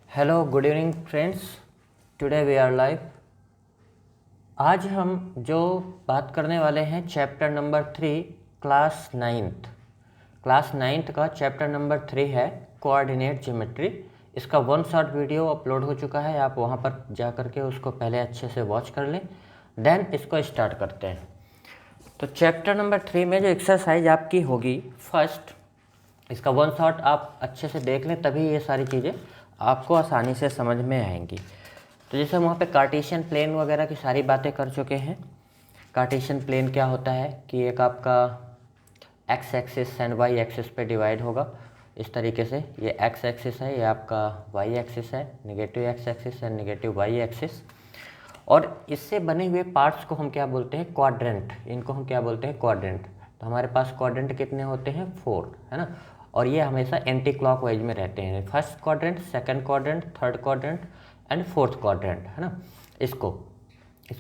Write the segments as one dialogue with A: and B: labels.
A: Hello good evening friends. Today we are live. आज हम जो बात करने वाले हैं चैप्टर नंबर 3 क्लास नाइन्थ का चैप्टर नंबर 3 है कोऑर्डिनेट ज्योमेट्री। इसका वन शॉट वीडियो अपलोड हो चुका है, आप वहां पर जा करके उसको पहले अच्छे से वॉच कर लें, देन इसको स्टार्ट करते हैं। तो चैप्टर नंबर 3 में जो एक्सरसाइज आपकी होगी फर्स्ट, इसका वन शॉट आप अच्छे से देख लें, तभी ये सारी चीज़ें आपको आसानी से समझ में आएंगी। तो जैसे हम वहाँ पे कार्टेशियन प्लेन वगैरह की सारी बातें कर चुके हैं। कार्टेशियन प्लेन क्या होता है कि एक आपका x axis and y axis पे डिवाइड होगा इस तरीके से। ये एक्स एक्सिस है, ये आपका वाई एक्सिस है, negative x axis and negative y axis. और इससे बने हुए पार्ट्स को हम क्या बोलते हैं? क्वाड्रेंट। इनको हम क्या बोलते हैं? क्वाड्रेंट। तो हमारे पास क्वाड्रेंट कितने होते हैं? 4, है ना। और ये हमेशा एंटी क्लॉकवाइज में रहते हैं, first quadrant, second quadrant, third quadrant and fourth quadrant, है ना। इसको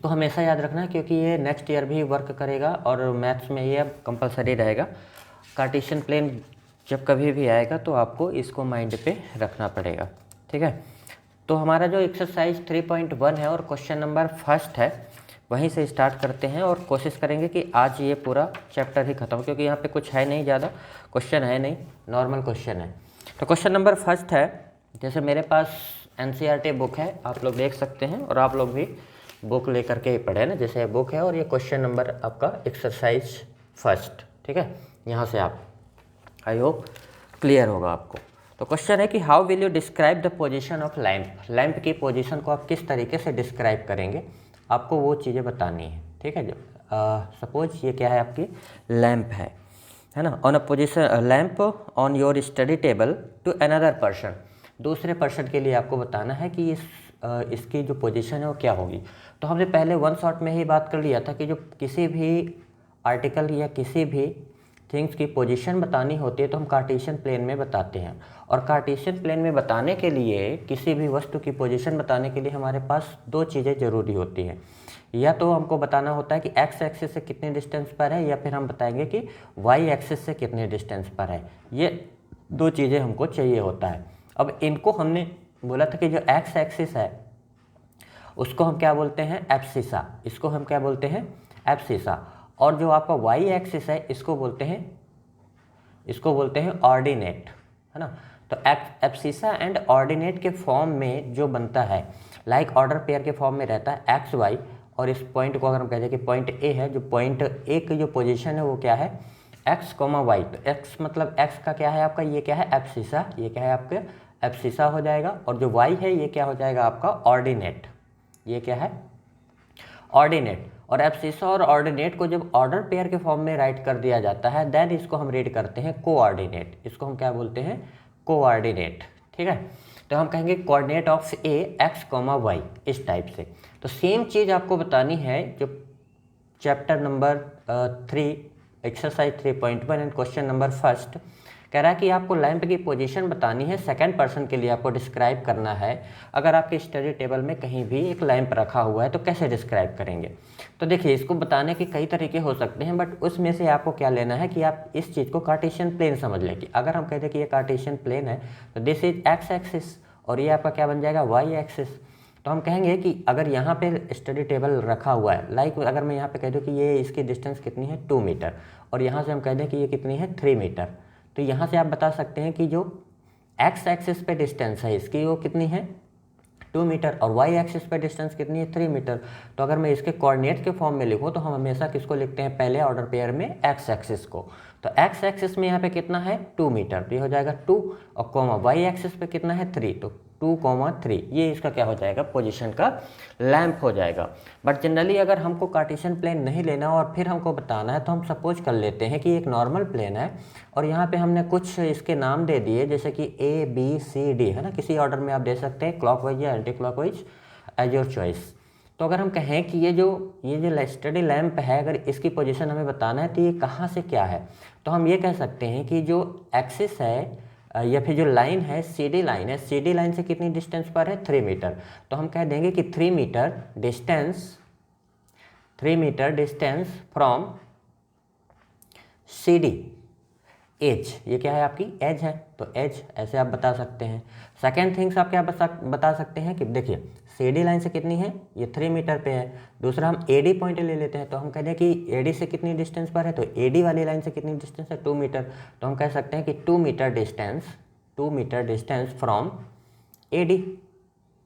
A: हमेशा याद रखना है, क्योंकि ये नेक्स्ट ईयर भी वर्क करेगा और मैथ्स में ये अब कंपलसरी रहेगा। कार्टेशियन प्लेन जब कभी भी आएगा तो आपको इसको माइंड पे रखना पड़ेगा, ठीक है। तो हमारा जो एक्सरसाइज 3.1 है और क्वेश्चन नंबर फर्स्ट है, वहीं से स्टार्ट करते हैं और कोशिश करेंगे कि आज ये पूरा चैप्टर ही खत्म, क्योंकि यहाँ पे कुछ है नहीं, ज़्यादा क्वेश्चन है नहीं, नॉर्मल क्वेश्चन है। तो क्वेश्चन नंबर फर्स्ट है, जैसे मेरे पास एनसीईआरटी बुक है, आप लोग देख सकते हैं, और आप लोग भी बुक लेकर के ही पढ़े ना, जैसे बुक है और ये क्वेश्चन नंबर आपका एक्सरसाइज फर्स्ट, ठीक है। यहाँ से आप, आई होप क्लियर होगा आपको। तो क्वेश्चन है कि how will you describe the position of lamp. Lamp की पोजीशन को आप किस तरीके से डिस्क्राइब करेंगे, आपको वो चीज़ें बतानी है, ठीक है। सपोज ये क्या है, आपकी लैंप है ना। On a position lamp on your study table to another person. दूसरे पर्सन के लिए आपको बताना है कि इसकी जो पोजीशन है वो क्या होगी। तो हमने पहले वन शॉट में ही बात कर लिया था कि जो किसी भी आर्टिकल या किसी भी थिंग्स की पोजीशन बतानी होती है तो हम कार्टेशियन प्लेन में बताते हैं। और कार्टेशियन प्लेन में बताने के लिए, किसी भी वस्तु की पोजीशन बताने के लिए हमारे पास दो चीज़ें ज़रूरी होती हैं। या तो हमको बताना होता है कि एक्स एक्सिस से कितने डिस्टेंस पर है, या फिर हम बताएंगे कि वाई एक्सिस से कितने डिस्टेंस पर है। ये दो चीज़ें हमको चाहिए होता है। अब इनको हमने बोला था कि जो एक्स एक्सिस है उसको हम क्या बोलते हैं? एब्सिसा। इसको हम क्या बोलते हैं? एब्सिसा। और जो आपका वाई एक्सिस है इसको बोलते हैं ऑर्डिनेट, है ना। तो एब्सिसा एंड ऑर्डिनेट के फॉर्म में जो बनता है, लाइक ऑर्डर पेयर के फॉर्म में रहता है एक्स वाई। और इस पॉइंट को अगर हम कहते हैं कि पॉइंट ए है, जो पॉइंट ए की जो पोजीशन है वो क्या है? X comma y. तो एक्स मतलब एक्स का क्या है आपका? ये क्या है? एब्सिसा। ये क्या है आपका? एब्सिसा हो जाएगा। और जो वाई है ये क्या हो जाएगा आपका? ऑर्डिनेट। ये क्या है? ऑर्डिनेट। और एब्सिसा और ऑर्डिनेट को जब ऑर्डर पेयर के फॉर्म में राइट कर दिया जाता है, देन इसको हम रीड करते हैं कोऑर्डिनेट। इसको हम क्या बोलते हैं? कोऑर्डिनेट, ठीक है। तो हम कहेंगे coordinate of a x comma y, इस टाइप से। तो सेम चीज़ आपको बतानी है जो chapter number 3 exercise 3.1 and question number first कह रहा है कि आपको लैंप की पोजीशन बतानी है, सेकंड पर्सन के लिए आपको डिस्क्राइब करना है। अगर आपके स्टडी टेबल में कहीं भी एक लैंप रखा हुआ है तो कैसे डिस्क्राइब करेंगे? तो देखिए, इसको बताने के कई तरीके हो सकते हैं, बट उसमें से आपको क्या लेना है कि आप इस चीज़ को कार्टेशियन प्लेन समझ लें। कि अगर हम कहते हैं कि ये कार्टेशियन प्लेन है तो दिस इज एक्स एक्सिस, और ये आपका क्या बन जाएगा? Y axis. तो हम कहेंगे कि अगर यहाँ पे स्टडी टेबल रखा हुआ है, लाइक अगर मैं यहाँ पे कह दूँ कि ये इसकी डिस्टेंस कितनी है? 2 मीटर, और यहाँ से हम कह दें कि ये कितनी है? 3 मीटर। तो यहाँ से आप बता सकते हैं कि जो एक्स एक्सिस पे डिस्टेंस है इसकी वो कितनी है? 2 मीटर, और वाई एक्सिस पे डिस्टेंस कितनी है? 3 मीटर। तो अगर मैं इसके कोऑर्डिनेट के फॉर्म में लिखूँ तो हम हमेशा किसको लिखते हैं? पहले ऑर्डर पेयर में एक्स एक्सिस को। तो एक्स एक्सिस में यहाँ पे कितना है? 2 मीटर, तो ये हो जाएगा 2, और कोमा वाई एक्सिस पे कितना है? 3, तो 2,3। ये इसका क्या हो जाएगा? पोजीशन का लैंप हो जाएगा। बट जनरली अगर हमको कार्टेशियन प्लेन नहीं लेना और फिर हमको बताना है तो हम सपोज कर लेते हैं कि एक नॉर्मल प्लेन है और यहाँ पे हमने कुछ इसके नाम दे दिए, जैसे कि ए बी सी डी, है ना। किसी ऑर्डर में आप दे सकते हैं, क्लॉकवाइज या anti clockwise, as your choice. तो अगर हम कहें कि ये जो स्टडी लैंप है, अगर इसकी पोजीशन हमें बताना है तो ये कहाँ से क्या है, तो हम ये कह सकते हैं कि जो एक्सिस है या फिर जो लाइन है, सीडी लाइन है, सीडी लाइन से कितनी डिस्टेंस पर है? 3 मीटर। तो हम कह देंगे कि 3 metre distance from CD edge, ये क्या है आपकी एज है, तो एज ऐसे आप बता सकते हैं। सेकेंड थिंग्स आप क्या बता सकते हैं कि देखिए सी डी लाइन से कितनी है, ये 3 मीटर पे है। दूसरा हम ए डी पॉइंट ले लेते हैं, तो हम कह दें कि ए डी से कितनी डिस्टेंस पर है, तो ए डी वाली लाइन से कितनी डिस्टेंस है, 2 मीटर। तो हम कह सकते हैं कि 2 metre distance from A D,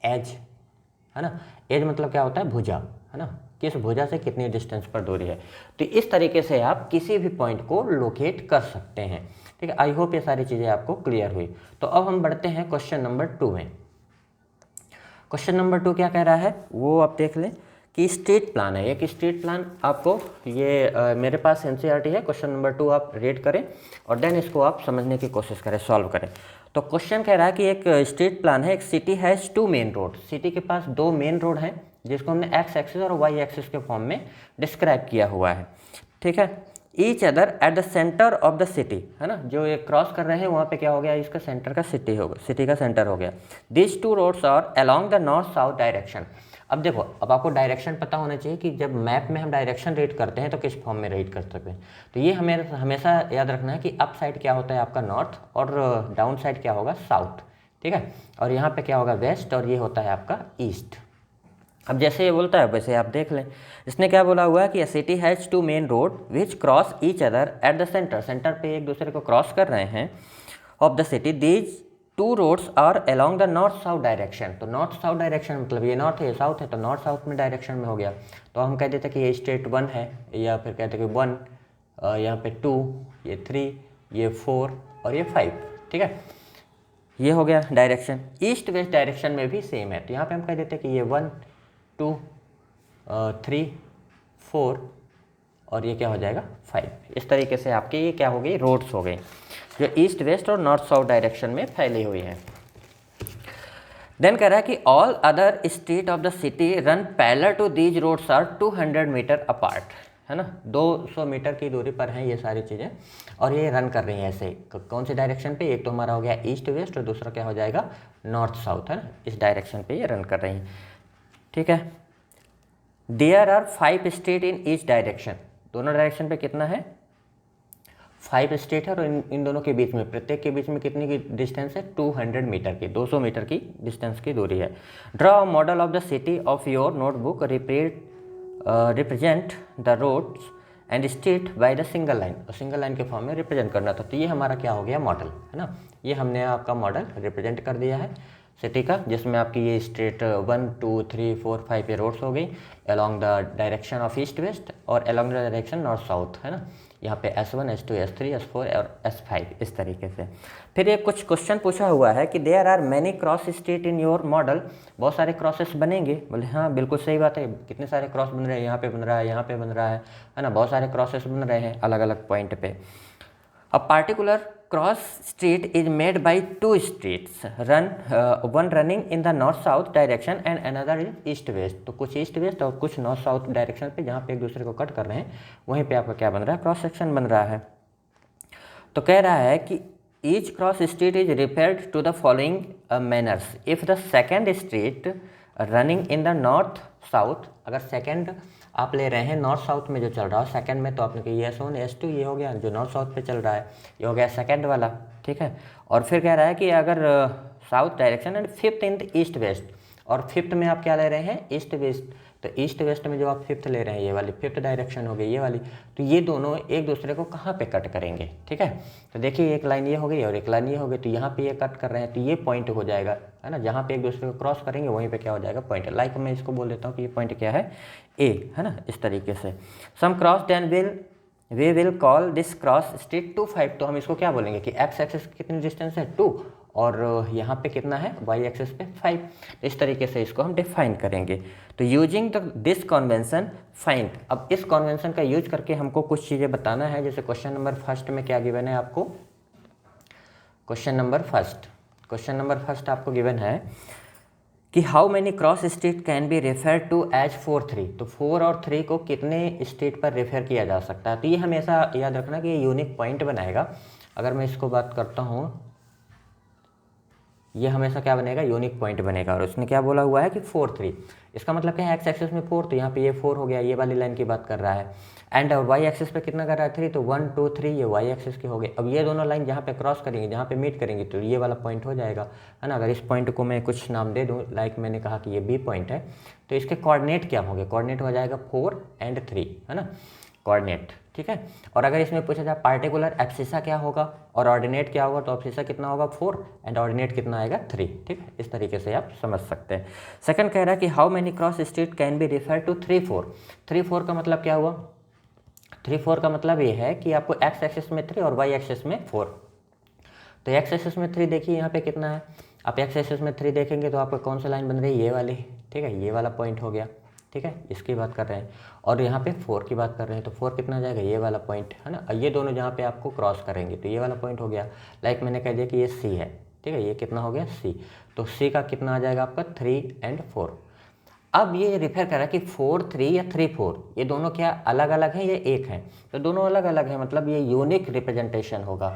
A: edge, है ना। एज मतलब क्या होता है, भुजा, है ना, किस भुजा से कितनी डिस्टेंस पर दूरी है। तो इस तरीके से आप किसी भी पॉइंट को लोकेट कर सकते हैं, ठीक है। आई होप ये सारी चीज़ें आपको क्लियर हुई। तो अब हम बढ़ते हैं क्वेश्चन नंबर 2 में। क्वेश्चन नंबर 2 क्या कह रहा है वो आप देख लें कि स्ट्रीट प्लान है। एक स्ट्रीट प्लान आपको ये मेरे पास एनसीईआरटी है, क्वेश्चन नंबर 2 आप रीड करें और देन इसको आप समझने की कोशिश करें, सॉल्व करें। तो क्वेश्चन कह रहा है कि एक स्ट्रीट प्लान है, एक city has 2 main road, city के पास 2 मेन रोड हैं जिसको हमने एक्स एक्सिस और वाई एक्सिस के फॉर्म में डिस्क्राइब किया हुआ है, ठीक है। Each other at the centre of the city, है ना, जो ये क्रॉस कर रहे हैं वहाँ पे क्या हो गया, इसका सेंटर का सिटी होगा, सिटी का सेंटर हो गया। This 2 roads are along the north south direction. अब देखो, अब आपको डायरेक्शन पता होना चाहिए कि जब मैप में हम डायरेक्शन रीड करते हैं तो किस फॉर्म में रीड कर सकते हैं। तो ये हमें हमेशा याद रखना है कि अप साइड क्या होता है आपका नॉर्थ और डाउन साइड क्या होगा साउथ, ठीक है। और यहाँ पे क्या होगा वेस्ट और ये होता है आपका ईस्ट। अब जैसे ये बोलता है वैसे आप देख लें, इसने क्या बोला हुआ है कि a city has 2 main road which cross each other at the centre, centre पे एक दूसरे को क्रॉस कर रहे हैं of the city. These 2 roads are along the north south direction. तो नॉर्थ साउथ डायरेक्शन मतलब ये नॉर्थ है ये साउथ है, तो नॉर्थ साउथ में डायरेक्शन में हो गया। तो हम कह देते कि ये स्टेट 1 है, या फिर कहते कि 1, यहाँ पे 2, ये 3, ये 4 और ये 5, ठीक है। ये हो गया डायरेक्शन। ईस्ट वेस्ट डायरेक्शन में भी सेम है, तो यहाँ पे हम कह देते कि ये 1, 2, 3, 4 और ये क्या हो जाएगा 5। इस तरीके से आपके ये क्या हो गई रोड्स हो गई जो ईस्ट वेस्ट और नॉर्थ साउथ डायरेक्शन में फैली हुई हैं। देन कह रहा है कि all other street of the city run parallel to these roads are 200 metre apart, है ना, 200 मीटर की दूरी पर हैं ये सारी चीज़ें और ये रन कर रही हैं ऐसे कौन से डायरेक्शन पे, एक तो हमारा हो गया ईस्ट वेस्ट और दूसरा क्या हो जाएगा नॉर्थ साउथ, है ना, इस डायरेक्शन पे ये रन कर रही हैं, ठीक है। There are 5 street in each direction, दोनों डायरेक्शन पे कितना है 5 स्ट्रीट है और इन दोनों के बीच में प्रत्येक के बीच में कितनी की डिस्टेंस है 200 मीटर की, 200 मीटर की डिस्टेंस की दूरी है। Draw model of the city of your notebook represent the roads and street by the single line, और सिंगल लाइन के फॉर्म में रिप्रेजेंट करना था। तो ये हमारा क्या हो गया मॉडल, है ना, ये हमने आपका मॉडल रिप्रेजेंट कर दिया है सिटी का, जिसमें आपकी ये स्ट्रेट 1, 2, 3, 4, 5 ये रोड्स हो गई along the direction of east west और along the direction north south, है ना। यहाँ पे S1, S2, S3, S4 और S5 इस तरीके से। फिर ये कुछ क्वेश्चन पूछा हुआ है कि there are many cross street in your model, बहुत सारे क्रॉसेस बनेंगे। बोले हाँ बिल्कुल सही बात है, कितने सारे क्रॉस बन रहे हैं, यहाँ पे बन रहा है, यहाँ पे बन रहा है ना, बहुत सारे क्रॉसेस बन रहे हैं अलग अलग पॉइंट पे। A particular cross street is made by 2 streets one running in the north south direction and another is east west. तो कुछ ईस्ट वेस्ट और कुछ नॉर्थ साउथ डायरेक्शन पे जहाँ पे एक दूसरे को कट कर रहे हैं वहीं पे आपका क्या बन रहा है क्रॉस सेक्शन बन रहा है। तो कह रहा है कि each cross street is referred to the following manners if the second street running in the north south, अगर सेकेंड आप ले रहे हैं नॉर्थ साउथ में जो चल रहा है सेकंड में, तो आपने कहा S1, S2 ये हो गया जो नॉर्थ साउथ पे चल रहा है, ये हो गया सेकंड वाला, ठीक है। और फिर कह रहा है कि अगर south direction and fifth in east west, और फिफ्थ में आप क्या ले रहे हैं ईस्ट वेस्ट, तो ईस्ट वेस्ट में जो आप फिफ्थ ले रहे हैं ये वाली फिफ्थ डायरेक्शन हो गई ये वाली, तो ये दोनों एक दूसरे को कहाँ पे कट करेंगे, ठीक है। तो देखिए एक लाइन ये हो गई और एक लाइन ये हो गई, तो यहाँ पे ये कट कर रहे हैं तो ये पॉइंट हो जाएगा, है ना, जहाँ पे एक दूसरे को क्रॉस करेंगे वहीं पे क्या हो जाएगा पॉइंट। लाइक मैं इसको बोल देता हूँ कि ये पॉइंट क्या है ए, है ना, इस तरीके से। Some cross then we will call this cross street 2, 5, तो हम इसको क्या बोलेंगे कि एक्स एक्सिस कितनी डिस्टेंस है 2 और यहाँ पे कितना है वाई एक्सिस पे 5, इस तरीके से इसको हम डिफाइन करेंगे। तो यूजिंग दिस कन्वेंशन फाइंड, अब इस कन्वेंशन का यूज करके हमको कुछ चीज़ें बताना है। जैसे क्वेश्चन नंबर फर्स्ट में क्या गिवन है आपको, क्वेश्चन नंबर फर्स्ट आपको गिवन है कि how many cross street can be refer to as 4, 3, तो 4 और 3 को कितने स्ट्रीट पर रेफर किया जा सकता है। तो ये हमेशा याद रखना कि ये यूनिक पॉइंट बनाएगा। अगर मैं इसको बात करता हूँ ये हमेशा क्या बनेगा, यूनिक पॉइंट बनेगा। और उसने क्या बोला हुआ है कि 4 3, इसका मतलब क्या है, एक्स एक्सिस में 4, तो यहाँ पे ये 4 हो गया, ये वाली लाइन की बात कर रहा है। एंड वाई एक्सिस पे कितना कर रहा है 3, तो 1 2 3 ये वाई एक्सिस के हो गए। अब ये दोनों लाइन जहाँ पे क्रॉस करेंगे, जहाँ पे मीट करेंगे, तो ये वाला पॉइंट हो जाएगा, है ना। अगर इस पॉइंट को मैं कुछ नाम दे दूँ, लाइक मैंने कहा कि ये बी पॉइंट है, तो इसके कोऑर्डिनेट क्या होंगे, कोऑर्डिनेट हो जाएगा 4 and 3, है ना, कोऑर्डिनेट, ठीक है। और अगर इसमें पूछा जाए पार्टिकुलर एब्सिसा क्या होगा और ऑर्डिनेट क्या होगा, तो एब्सिसा कितना होगा 4 एंड ऑर्डिनेट कितना आएगा 3, ठीक है। इस तरीके से आप समझ सकते हैं। सेकंड कह रहा है कि how many cross street can be refer to 3 4। 3 4 का मतलब क्या हुआ, 3 4 का मतलब ये है कि आपको एक्स एक्सिस में 3 और वाई एक्सिस में 4। तो एक्स एक्सिस में 3 देखिए यहाँ पे कितना है, आप एक्स एक्सिस में 3 देखेंगे तो आपको कौन सी लाइन बन रही है, ये वाली, ठीक है, ये वाला पॉइंट हो गया, ठीक है, इसकी बात कर रहे हैं। और यहाँ पे 4 की बात कर रहे हैं, तो 4 कितना जाएगा, ये वाला पॉइंट, है ना। ये दोनों जहाँ पे आपको क्रॉस करेंगे तो ये वाला पॉइंट हो गया। लाइक मैंने कह दिया कि ये सी है, ठीक है, ये कितना हो गया सी, तो सी का कितना आ जाएगा आपका 3 and 4। अब ये रिफर कर रहा है कि 4 3 या 3 4, ये दोनों क्या अलग अलग हैं, ये एक हैं, तो दोनों अलग अलग हैं, मतलब ये यूनिक रिप्रेजेंटेशन होगा,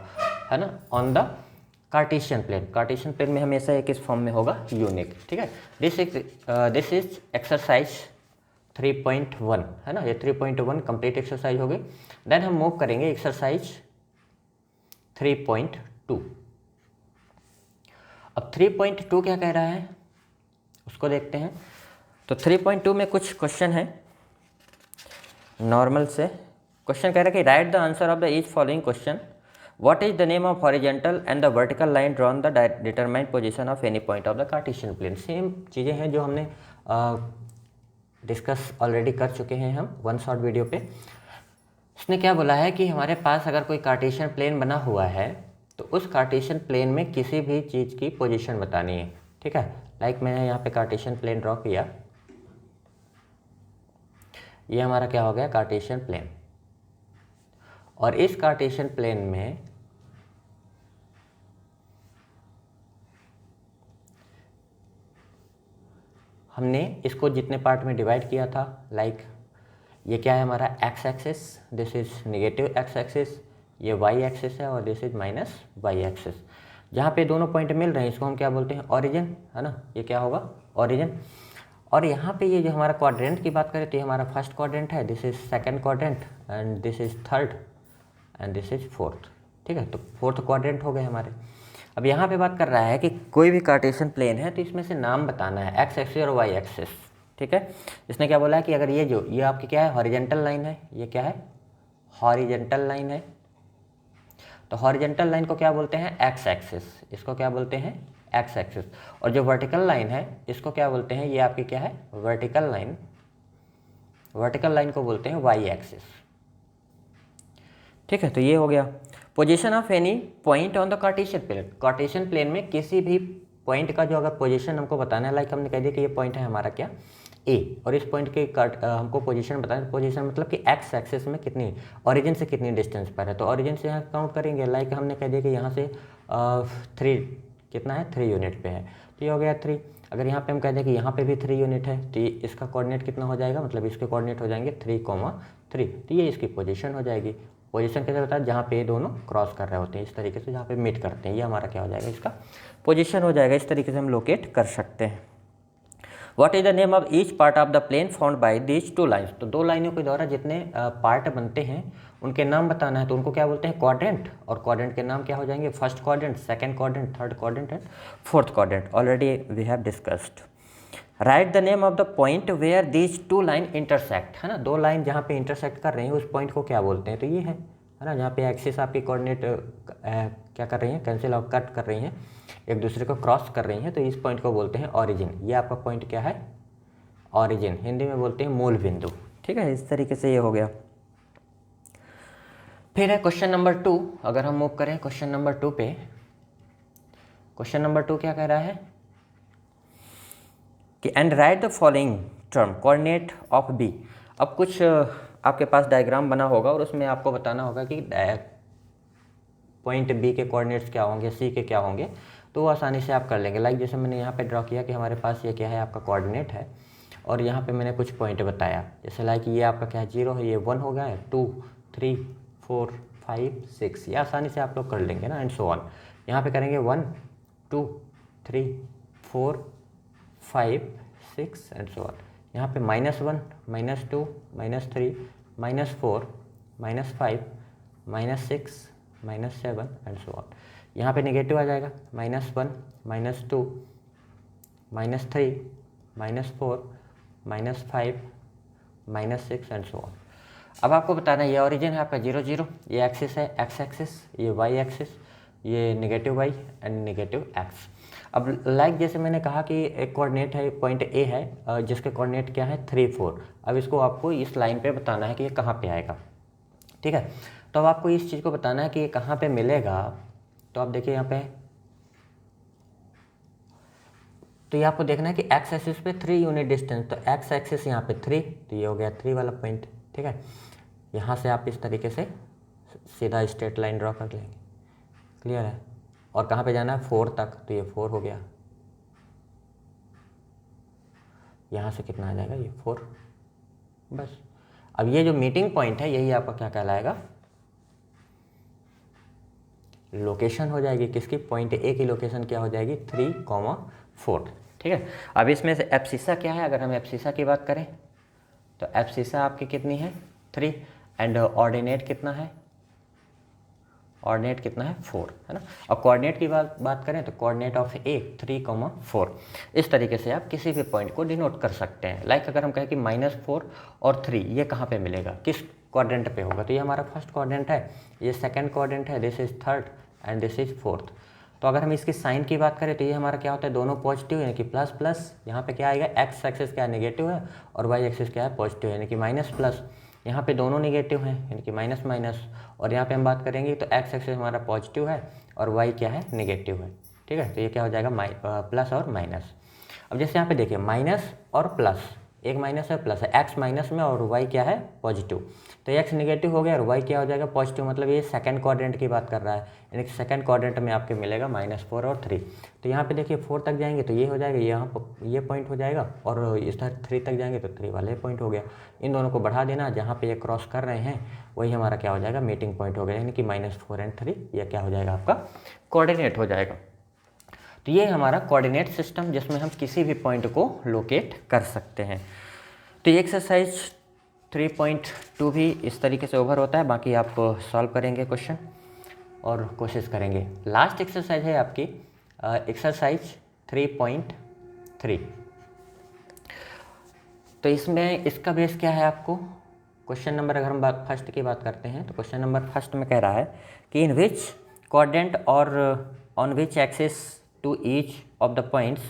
A: है ना, on the Cartesian plane. Cartesian plane में हमेशा एक इस फॉर्म में होगा, यूनिक, ठीक है। दिस इज एक्सरसाइज 3.1, है ना, ये 3.1 कंप्लीट एक्सरसाइज हो गई। देन हम मूव करेंगे एक्सरसाइज 3.2। अब 3.2 क्या कह रहा है उसको देखते हैं। तो 3.2 में कुछ क्वेश्चन है नॉर्मल से। क्वेश्चन कह रहा है कि write the answer of the each following question, what is the name of horizontal and the vertical line drawn the determined position of any point of the Cartesian plane. Same चीज़ें हैं जो हमने discuss already कर चुके हैं हम one short video पे। उसने क्या बोला है कि हमारे पास अगर कोई कार्टेशियन प्लेन बना हुआ है तो उस कार्टेशियन प्लेन में किसी भी चीज़ की पोजीशन बतानी है, ठीक है। लाइक मैंने यहाँ पे कार्टेशियन प्लेन ड्रॉ किया, ये हमारा क्या हो गया कार्टेशियन प्लेन। और इस कार्टेशियन प्लेन में हमने इसको जितने पार्ट में डिवाइड किया था, लाइक ये क्या है हमारा x axis, this is negative x axis, ये वाई एक्सिस है और this is minus y axis. जहाँ पे दोनों पॉइंट मिल रहे हैं इसको हम क्या बोलते हैं ओरिजिन, है ना, ये क्या होगा ओरिजिन। और यहाँ पे ये जो हमारा क्वाड्रेंट की बात करें तो ये हमारा फर्स्ट क्वाड्रेंट है, this is second quadrant and this is third and this is fourth, ठीक है। तो फोर्थ क्वाड्रेंट हो गए हमारे। अब यहाँ पे बात कर रहा है कि कोई भी कार्टेशियन प्लेन है तो इसमें से नाम बताना है एक्स एक्सिस और वाई एक्सिस, ठीक है। इसने क्या बोला है कि अगर ये आपकी क्या है हॉरिजेंटल लाइन है, ये क्या है हॉरिजेंटल लाइन है, तो हॉरिजेंटल लाइन को क्या बोलते हैं एक्स एक्सिस, इसको क्या बोलते हैं एक्स एक्सिस। और जो वर्टिकल लाइन है इसको क्या बोलते हैं, ये आपकी क्या है वर्टिकल लाइन, वर्टिकल लाइन को बोलते हैं वाई एक्सिस, ठीक है। तो ये हो गया position of any point on the Cartesian plane. Cartesian plane में किसी भी पॉइंट का जो अगर पोजीशन हमको बताना है, लाइक हमने कह दिया कि ये पॉइंट है हमारा क्या ए, और इस पॉइंट के हमको पोजीशन बताना है। पोजीशन मतलब कि एक्स एक्सिस में कितनी, ओरिजिन से कितनी डिस्टेंस पर है, तो ओरिजिन से यहाँ काउंट करेंगे। लाइक हमने कह दिया कि यहाँ से 3 कितना है 3 यूनिट पे है, तो ये हो गया 3। अगर यहाँ पे हम कह दें कि यहाँ पे भी 3 यूनिट है तो इसका कोऑर्डिनेट कितना हो जाएगा, मतलब इसके कोऑर्डिनेट हो जाएंगे 3,3, तो ये इसकी पोजीशन हो जाएगी। पोजीशन कैसे होता है, जहाँ पे ये दोनों क्रॉस कर रहे होते हैं, इस तरीके से जहाँ पे मीट करते हैं, ये हमारा क्या हो जाएगा इसका पोजीशन हो जाएगा। इस तरीके से हम लोकेट कर सकते हैं। What is the name of each part of the plane found by these 2 lines. तो 2 लाइनों के द्वारा जितने पार्ट बनते हैं उनके नाम बताना है, तो उनको क्या बोलते हैं क्वाड्रेंट, और क्वाड्रेंट के नाम क्या हो जाएंगे first quadrant, second quadrant, third quadrant and fourth quadrant. Already we have discussed. Write the name of the point where these 2 line intersect, है ना, 2 लाइन जहाँ पे इंटरसेक्ट कर रहे हैं उस पॉइंट को क्या बोलते हैं, तो ये है ना, जहाँ पे एक्सिस आपकी कोऑर्डिनेट क्या कर रही हैं कैंसिल आउट कट कर रही हैं, एक दूसरे को क्रॉस कर रही हैं, तो इस पॉइंट को बोलते हैं ओरिजिन। ये आपका पॉइंट क्या है ओरिजिन, हिंदी में बोलते हैं मूल बिंदु, ठीक है। इस तरीके से ये हो गया। फिर है क्वेश्चन नंबर 2। अगर हम मूव करें क्वेश्चन नंबर 2 पे, क्वेश्चन नंबर 2 क्या कह रहा है कि and write the following term coordinate of B. अब कुछ आपके पास डायग्राम बना होगा और उसमें आपको बताना होगा कि पॉइंट बी के कोऑर्डिनेट्स क्या होंगे, सी के क्या होंगे, तो वो आसानी से आप कर लेंगे। लाइक जैसे मैंने यहाँ पे ड्रॉ किया कि हमारे पास ये क्या है आपका कोऑर्डिनेट है और यहाँ पे मैंने कुछ पॉइंट बताया, जैसे लाइक ये आपका क्या है 0 है, ये 1 हो गया है, 2 3 4 5 6, ये आसानी से आप लोग कर लेंगे ना, एंड सो ऑन। यहाँ पे करेंगे 1 2 3, 4, 5, 6 एंड सो ऑन। यहाँ पे -1, -2, -3, -4, -5, -6, -7 एंड सो ऑन। यहाँ पे नेगेटिव आ जाएगा -1, -2, -3, -4, -5, -6 एंड सो ऑन। अब आपको बताना है ये ओरिजिन है आपका 0, 0, ये एक्सिस है x एक्सिस, ये y एक्सिस, ये negative y and negative x। अब लाइक जैसे मैंने कहा कि एक कोऑर्डिनेट है, पॉइंट A है जिसके कोऑर्डिनेट क्या है 3, 4। अब इसको आपको इस लाइन पे बताना है कि ये कहाँ पे आएगा, ठीक है। तो अब आपको इस चीज़ को बताना है कि ये कहाँ पे मिलेगा। तो आप देखिए यहाँ पे, तो ये आपको देखना है कि x एक्सिस पे 3 यूनिट डिस्टेंस, तो x एक्सिस यहाँ पे 3, तो ये हो गया 3 वाला पॉइंट, ठीक है। यहाँ से आप इस तरीके से सीधा स्ट्रेट लाइन ड्रॉ कर लेंगे, क्लियर है। और कहाँ पे जाना है 4 तक, तो ये 4 हो गया। यहाँ से कितना आ जाएगा, ये 4, बस। अब ये जो मीटिंग पॉइंट है यही आपका क्या कहलाएगा, लोकेशन हो जाएगी किसकी, पॉइंट ए की लोकेशन क्या हो जाएगी 3, 4, ठीक है। अब इसमें से एब्सिसा क्या है, अगर हम एब्सिसा की बात करें तो एब्सिसा आपकी कितनी है 3 एंड ऑर्डिनेट कितना है, ऑर्डिनेट कितना है 4, है ना। और कोऑर्डिनेट की बात करें तो कोऑर्डिनेट ऑफ ए 3, 4। इस तरीके से आप किसी भी पॉइंट को डिनोट कर सकते हैं। लाइक अगर हम कहें कि -4 और 3 ये कहाँ पे मिलेगा, किस क्वाड्रेंट पे होगा, तो ये हमारा फर्स्ट क्वाड्रेंट है, ये सेकंड क्वाड्रेंट है, this is third and this is fourth. तो अगर हम इसकी साइन की बात करें तो ये हमारा क्या होता है, दोनों पॉजिटिव यानी कि प्लस प्लस, यहाँ पे क्या आएगा एक्स एक्सिस क्या है नेगेटिव है और वाई एक्सिस क्या है पॉजिटिव यानी कि माइनस प्लस। यहाँ पे दोनों नेगेटिव हैं यानी कि माइनस माइनस, और यहाँ पे हम बात करेंगे तो एक्स एक्सिस हमारा पॉजिटिव है और वाई क्या है नेगेटिव है, ठीक है। तो ये क्या हो जाएगा प्लस और माइनस। अब जैसे यहाँ पे देखिए माइनस और प्लस, एक माइनस है प्लस है, एक्स माइनस में और वाई क्या है पॉजिटिव, तो एक्स नेगेटिव हो गया और वाई क्या हो जाएगा पॉजिटिव, मतलब ये सेकंड क्वाड्रेंट की बात कर रहा है, यानी कि सेकंड क्वाड्रेंट में आपके मिलेगा -4 और 3। तो यहाँ पे देखिए 4 तक जाएंगे तो ये हो जाएगा, यहाँ पर ये पॉइंट हो जाएगा, और इस तरह 3 तक जाएंगे तो 3 वाला पॉइंट हो गया। इन दोनों को बढ़ा देना, जहाँ पे ये क्रॉस कर रहे हैं वही हमारा क्या हो जाएगा मीटिंग पॉइंट हो गया, यानी कि -4 एंड 3 ये क्या हो जाएगा आपका कोऑर्डिनेट हो जाएगा। तो ये हमारा कोऑर्डिनेट सिस्टम जिसमें हम किसी भी पॉइंट को लोकेट कर सकते हैं। तो ये एक्सरसाइज 3.2 भी इस तरीके से ओवर होता है। बाकी आप सॉल्व करेंगे क्वेश्चन और कोशिश करेंगे। लास्ट एक्सरसाइज है आपकी एक्सरसाइज 3.3। तो इसमें इसका बेस क्या है, आपको क्वेश्चन नंबर अगर हम फर्स्ट की बात करते हैं तो क्वेश्चन नंबर फर्स्ट में कह रहा है कि इन विच कोऑर्डिनेट और on which axis to each of the points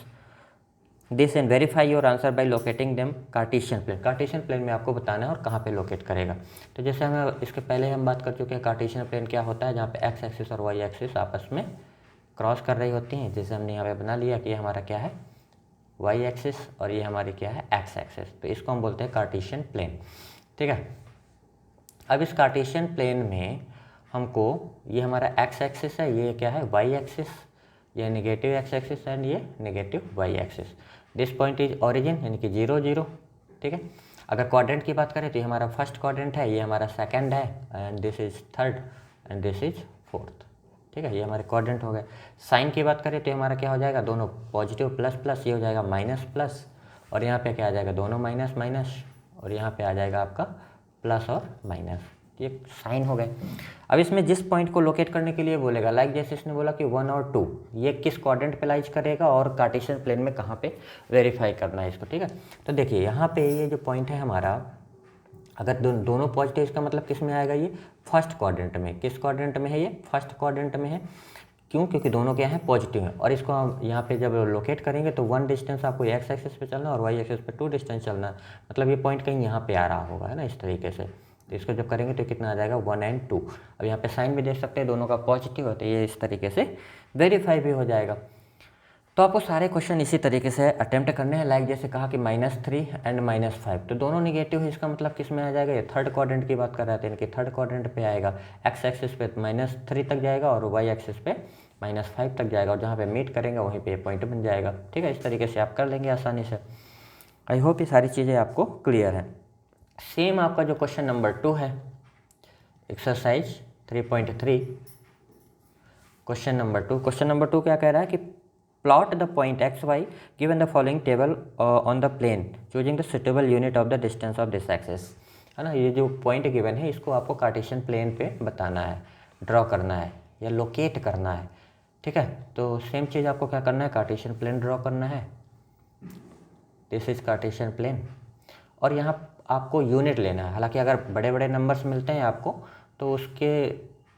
A: this and verify your answer by locating them Cartesian plane. Cartesian plane में आपको बताना है और कहाँ पे लोकेट करेगा। तो जैसे हमें इसके पहले हम बात कर चुके हैं कार्टेशियन प्लेन क्या होता है, जहाँ पे एक्स एक्सिस और वाई एक्सिस आपस में क्रॉस कर रही होती हैं। जैसे हमने यहाँ पे बना लिया कि ये हमारा क्या है वाई एक्सिस और ये हमारी क्या है एक्स एक्सिस, तो इसको हम बोलते हैं कार्टेशियन प्लेन, ठीक है। अब इस कार्टेशियन प्लेन में हमको ये हमारा एक्स एक्सिस है, ये क्या है वाई एक्सिस, ये नेगेटिव एक्स एक्सिस एंड ये negative y axis. This point is origin यानी कि 0, 0, ठीक है। अगर क्वाड्रेंट की बात करें तो ये हमारा फर्स्ट क्वाड्रेंट है, ये हमारा सेकंड है and this is third and this is fourth, ठीक है। ये हमारे क्वाड्रेंट हो गए। साइन की बात करें तो हमारा क्या हो जाएगा, दोनों पॉजिटिव प्लस प्लस, ये हो जाएगा माइनस प्लस, और यहाँ पे क्या आ जाएगा दोनों माइनस माइनस, और यहाँ पे आ जाएगा आपका प्लस और माइनस, ये साइन हो गए। अब इसमें जिस पॉइंट को लोकेट करने के लिए बोलेगा, लाइक जैसे इसने बोला कि 1 और 2 ये किस क्वाड्रेंट पे लाइज करेगा और कार्टेशियन प्लेन में कहाँ पे वेरीफाई करना है इसको, ठीक है। तो देखिए यहाँ पे ये जो पॉइंट है हमारा, अगर दोनों पॉजिटिव, इसका मतलब किस में आएगा, ये फर्स्ट क्वाड्रेंट में। किस क्वाड्रेंट में है, ये फर्स्ट क्वाड्रेंट में है। क्यों, क्योंकि दोनों क्या हैं पॉजिटिव हैं। और इसको हम यहाँ पे जब लोकेट करेंगे तो 1 डिस्टेंस आपको एक्स एक्सिस पे चलना और वाई एक्सिस पे 2 डिस्टेंस चलना है, मतलब ये पॉइंट कहीं यहाँ पे आ रहा होगा, है ना, इस तरीके से। तो इसको जब करेंगे तो कितना आ जाएगा 1 एंड 2। अब यहाँ पे साइन भी देख सकते हैं, दोनों का पॉजिटिव है, तो ये इस तरीके से वेरीफाई भी हो जाएगा। तो आपको सारे क्वेश्चन इसी तरीके से अटेम्प्ट करने हैं। लाइक जैसे कहा कि -3 एंड -5, तो दोनों निगेटिव है, इसका मतलब किस में आ जाएगा, ये थर्ड क्वाड्रेंट की बात कर रहे थे, यानी कि थर्ड क्वाड्रेंट पे आएगा। एक्स एक्सिस पे -3 तक जाएगा और वाई एक्सिस पे -5 तक जाएगा, और जहाँ पे मीट करेंगे वहीं पे पॉइंट बन जाएगा, ठीक है। इस तरीके से आप कर लेंगे आसानी से। आई होप ये सारी चीज़ें आपको क्लियर हैं। सेम आपका जो क्वेश्चन नंबर 2 है, एक्सरसाइज 3.3, क्वेश्चन नंबर 2 क्या कह रहा है कि plot the point x y given the following table on the plane choosing the suitable unit of the distance of this axis, है ना। ये जो पॉइंट गिवन है इसको आपको कार्टेशियन प्लेन पे बताना है, ड्रॉ करना है या लोकेट करना है, ठीक है। तो सेम चीज़ आपको क्या करना है, कार्टेशियन प्लेन ड्रॉ करना है, दिस इज कार्टेशियन प्लेन, और यहाँ आपको यूनिट लेना है। हालांकि अगर बड़े बड़े नंबर्स मिलते हैं आपको तो उसके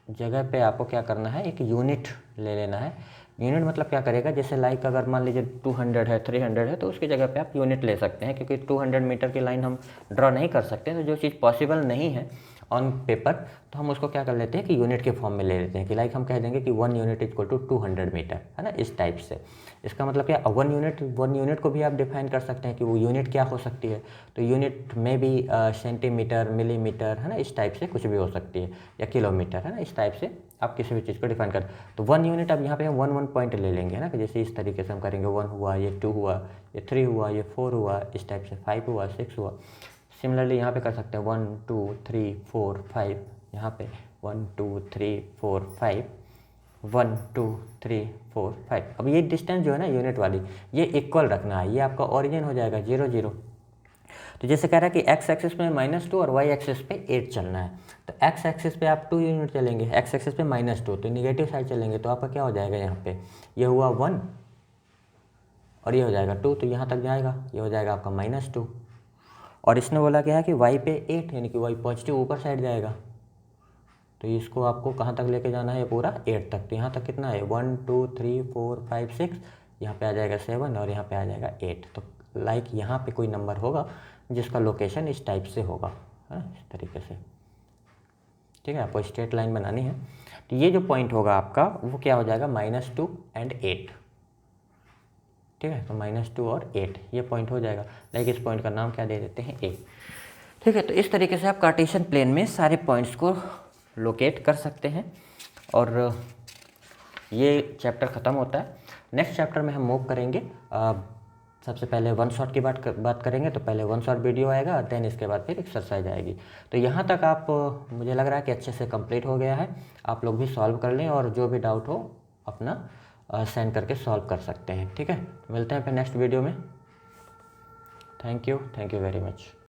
A: जगह पे आपको क्या करना है, एक यूनिट ले लेना है। यूनिट मतलब क्या करेगा, जैसे लाइक अगर मान लीजिए 200 है 300 है तो उसकी जगह पे आप यूनिट ले सकते हैं, क्योंकि 200 मीटर की लाइन हम ड्रॉ नहीं कर सकते। तो जो चीज़ पॉसिबल नहीं है ऑन पेपर तो हम उसको क्या कर लेते हैं कि यूनिट के फॉर्म में ले लेते हैं, कि लाइक हम कह देंगे कि 1 यूनिट इक्वल टू 200 मीटर, है ना, इस टाइप से। इसका मतलब क्या, 1 यूनिट को भी आप डिफाइन कर सकते हैं कि वो यूनिट क्या हो सकती है। तो यूनिट में भी सेंटीमीटर, मिलीमीटर, है ना, इस टाइप से कुछ भी हो सकती है, या किलोमीटर, है ना, इस टाइप से आप किसी भी चीज़ को डिफाइन कर। तो 1 यूनिट अब यहाँ पे हम 1 पॉइंट ले लेंगे, है ना, कि जैसे इस तरीके से हम करेंगे, 1 हुआ, ये 2 हुआ, ये 3 हुआ, ये 4 हुआ, इस टाइप से 5 हुआ, 6 हुआ। सिमिलरली यहाँ पे कर सकते हैं 1 2 3 4 5, यहाँ पे 1 2 3 4 5, 1 2 3 4 5। अब ये डिस्टेंस जो है ना यूनिट वाली, ये इक्वल रखना है, ये आपका ओरिजिन हो जाएगा 0 0। तो जैसे कह रहा है कि एक्स एक्सिस पे -2 और वाई एक्सिस पे 8 चलना है, तो एक्स एक्सिस पे आप 2 यूनिट चलेंगे, एक्स एक्सिस पे -2, तो निगेटिव साइड चलेंगे तो आपका क्या हो जाएगा, यहाँ पे ये हुआ 1 और ये हो जाएगा 2, तो यहाँ तक जाएगा, ये हो जाएगा आपका -2। और इसने बोला क्या है कि वाई पे 8, यानी कि वाई पॉजिटिव ऊपर साइड जाएगा, तो इसको आपको कहाँ तक लेके जाना है, पूरा 8 तक। तो यहाँ तक कितना है, 1 2 3 4 5 6, यहाँ पे आ जाएगा 7 और यहाँ पे आ जाएगा 8। तो लाइक यहाँ पे कोई नंबर होगा जिसका लोकेशन इस टाइप से होगा, है इस तरीके से, ठीक है। आपको स्ट्रेट लाइन बनानी है। तो ये जो पॉइंट होगा आपका वो क्या हो जाएगा, -2 और 8, ठीक है। तो -2 और 8 ये पॉइंट हो जाएगा। लाइक इस पॉइंट का नाम क्या दे देते हैं, ए, ठीक है। तो इस तरीके से आप कार्टेशियन प्लेन में सारे पॉइंट्स को लोकेट कर सकते हैं और ये चैप्टर ख़त्म होता है। नेक्स्ट चैप्टर में हम मूव करेंगे, सबसे पहले 1 शॉट की बात करेंगे। तो पहले 1 शॉट वीडियो आएगा, देन इसके बाद फिर एक्सरसाइज आएगी। तो यहाँ तक आप, मुझे लग रहा है कि अच्छे से कंप्लीट हो गया है। आप लोग भी सॉल्व कर लें और जो भी डाउट हो अपना सेंड करके सॉल्व कर सकते हैं, ठीक है। मिलते हैं फिर नेक्स्ट वीडियो में। Thank you very much.